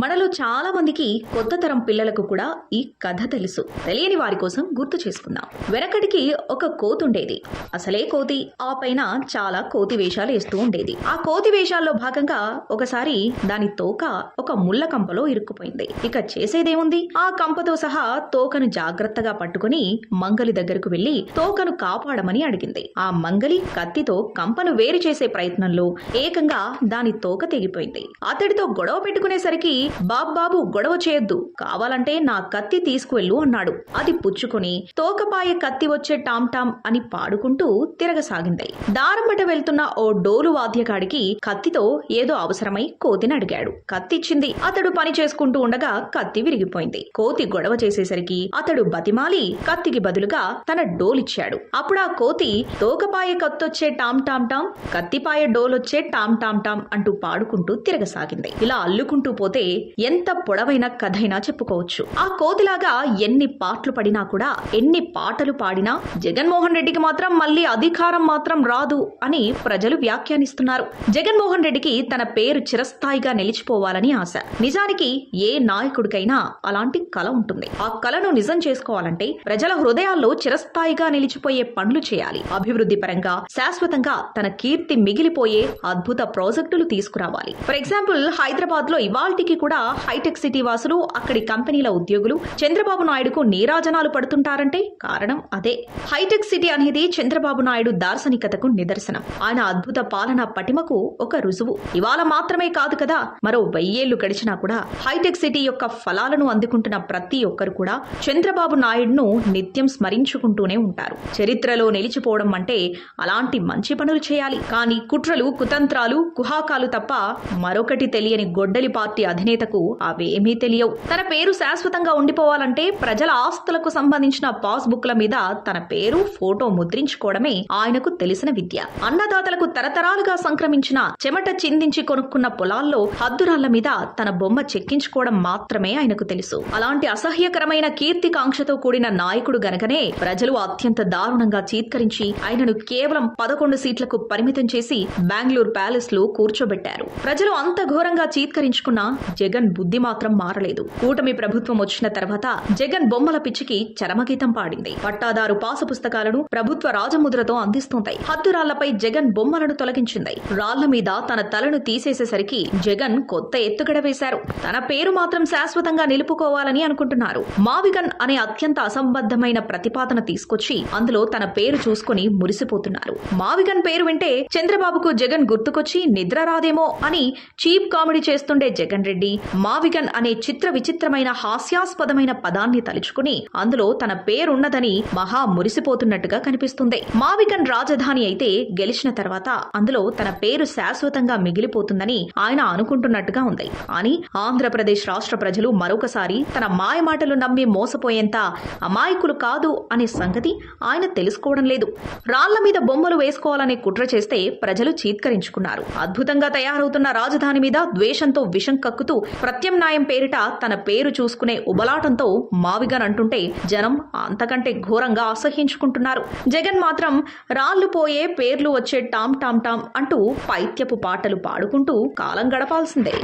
మనలో చాలా మందికి కొత్త తరం పిల్లలకు కూడా ఈ కథ తెలుసు. తెలియని వారి కోసం గుర్తు చేసుకుందాం. వెనకటికి ఒక కోతి ఉండేది. అసలే కోతి, ఆ పైన చాలా కోతి వేషాలు వేస్తూ ఉండేది. ఆ కోతి వేషాల్లో భాగంగా ఒకసారి దాని తోక ఒక ముళ్ళ కంపలో ఇరుక్కుపోయింది. ఇక చేసేదేముంది, ఆ కంపతో సహా తోకను జాగ్రత్తగా పట్టుకుని మంగలి దగ్గరకు వెళ్లి తోకను కాపాడమని అడిగింది. ఆ మంగలి కత్తితో కంపను వేరు చేసే ప్రయత్నంలో ఏకంగా దాని తోక తెగిపోయింది. అతడితో గొడవ పెట్టుకునేసరికి బాబు గొడవ చేయొద్దు, కావాలంటే నా కత్తి తీసుకువెళ్ళు అన్నాడు. అది పుచ్చుకుని తోకపాయ కత్తి వచ్చే టామ్ టామ్ అని పాడుకుంటూ తిరగసాగింది. దారంబట వెళ్తున్న ఓ డోలు వాద్యగాడికి కత్తితో ఏదో అవసరమై కోతిని అడిగాడు. కత్తిచ్చింది. అతడు పని చేసుకుంటూ ఉండగా కత్తి విరిగిపోయింది. కోతి గొడవ చేసేసరికి అతడు బతిమాలి కత్తికి బదులుగా తన డోలిచ్చాడు. అప్పుడు ఆ కోతి తోకపాయ కత్తొచ్చే టామ్ టామ్ టామ్, కత్తిపాయ డోలొచ్చే టామ్ టామ్ టామ్ అంటూ పాడుకుంటూ తిరగసాగింది. ఇలా అల్లుకుంటూ పోతే ఎంత పొడవైన కథైనా చెప్పుకోవచ్చు. ఆ కోతిలాగా ఎన్ని పాటలు పడినా కూడా, ఎన్ని పాటలు పాడినా జగన్మోహన్ రెడ్డికి మాత్రం మళ్ళీ అధికారం మాత్రం రాదు అని ప్రజలు వ్యాఖ్యానిస్తున్నారు. జగన్మోహన్ రెడ్డికి తన పేరు చిరస్థాయిగా నిలిచిపోవాలని ఆశ. నిజానికి ఏ నాయకుడికైనా అలాంటి కల ఉంటుంది. ఆ కలను నిజం చేసుకోవాలంటే ప్రజల హృదయాల్లో చిరస్థాయిగా నిలిచిపోయే పనులు చేయాలి. అభివృద్ధి పరంగా శాశ్వతంగా తన కీర్తి మిగిలిపోయే అద్భుత ప్రాజెక్టులు తీసుకురావాలి. ఫర్ ఎగ్జాంపుల్, హైదరాబాద్ లో ఇవాల్టికి కూడా హైటెక్ సిటీ వాసులు, అక్కడి కంపెనీల ఉద్యోగులు చంద్రబాబు నాయుడుకు నీరాజనాలు పడుతుంటారంటే కారణం అదే. హైటెక్ సిటీ అనేది చంద్రబాబు నాయుడు దార్శనికతకు నిదర్శనం. ఆయన అద్భుత పాలనా పటిమకు ఒక రుజువు. ఇవాళ మాత్రమే కాదు కదా, మరో 1000 ఏళ్లు గడిచినా కూడా హైటెక్ సిటీ యొక్క ఫలాలను అందుకుంటున్న ప్రతి ఒక్కరు కూడా చంద్రబాబు నాయుడును నిత్యం స్మరించుకుంటూనే ఉంటారు. చరిత్రలో నిలిచిపోవడం అంటే అలాంటి మంచి పనులు చేయాలి. కానీ కుట్రలు, కుతంత్రాలు, కుహాకాలు తప్ప మరొకటి తెలియని గొడ్డలి పార్టీ అధినేతకు అవేమీ తెలియవు. తన పేరు శాశ్వతంగా ఉండిపోవాలంటే ప్రజల ఆస్తులకు సంబంధించిన పాస్బుక్ల మీద తన పేరు, ఫోటో ముద్రించుకోవడమే ఆయనకు తెలిసిన విద్య. అన్నదాతలకు తరతరాలుగా సంక్రమించిన, చెమట చిందించి కొనుక్కున్న పొలాల్లో హద్దురాళ్ల మీద తన బొమ్మ చెక్కించుకోవడం మాత్రమే ఆయనకు తెలుసు. అలాంటి అసహ్యకరమైన కీర్తికాంక్షతో కూడిన నాయకుడు గనకనే ప్రజలు అత్యంత దారుణంగా చీత్కరించి ఆయనను కేవలం 11 సీట్లకు పరిమితం చేసి బెంగళూరు ప్యాలెస్ లో కూర్చోబెట్టారు. ప్రజలు అంత ఘోరంగా చీత్కరించుకున్నా జగన్ బుద్ధి మాత్రం మారలేదు. కూటమి ప్రభుత్వం వచ్చిన తర్వాత జగన్ బొమ్మల పిచ్చికి చరమగీతం పాడింది. పట్టాదారు పాసు పుస్తకాలను ప్రభుత్వ రాజముద్రతో అందిస్తుంది. హద్దురాళ్లపై జగన్ బొమ్మలను తొలగించింది. రాళ్ల మీద తన తలను తీసేసేసరికి జగన్ కొత్త ఎత్తుగడ వేశారు. తన పేరు మాత్రం శాశ్వతంగా నిలుపుకోవాలని అనుకుంటున్నారు. మావిగన్ అనే అత్యంత అసంబద్ధమైన ప్రతిపాదన తీసుకొచ్చి అందులో తన పేరు చూసుకుని మురిసిపోతున్నారు. మావిగన్ పేరు వింటే చంద్రబాబుకు జగన్ గుర్తుకొచ్చి నిద్ర రాదేమో అని చీప్ కామెడీ చేస్తుండే జగన్ రెడ్డి మావిగన్ అనే చిత్ర విచిత్రమైన హాస్యాస్పదమైన పదాన్ని తలుచుకుని అందులో తన పేరున్నదని మహా మురిసిపోతున్నట్టుగా కనిపిస్తుంది. మావిగన్ రాజధాని అయితే గెలిచిన తర్వాత అందులో తన పేరు శాశ్వతంగా మిగిలిపోతుందని ఆయన అనుకుంటున్నట్టుగా ఉంది. కానీ ఆంధ్రప్రదేశ్ రాష్ట్ర ప్రజలు మరొకసారి తన మాయమాటలు నమ్మి మోసపోయేంత అమాయకులు కాదు అనే సంగతి ఆయన తెలుసుకోవడం లేదు. రాళ్ల మీద బొమ్మలు వేసుకోవాలనే కుట్ర చేస్తే ప్రజలు చీత్కరించుకున్నారు. అద్భుతంగా తయారవుతున్న రాజధాని మీద ద్వేషంతో విషం కక్కుతూ ప్రత్యామ్నాయం పేరిట తన పేరు చూసుకునే ఉబలాటంతో మావిగన్ అంటుంటే జనం అంతకంటే ఘోరంగా అసహ్యించుకుంటున్నారు. జగన్ మాత్రం రాళ్లు పోయే పేర్లు వచ్చే టామ్ టామ్ టామ్ అంటూ పైత్యపు పాటలు పాడుకుంటూ కాలం గడపాల్సిందే.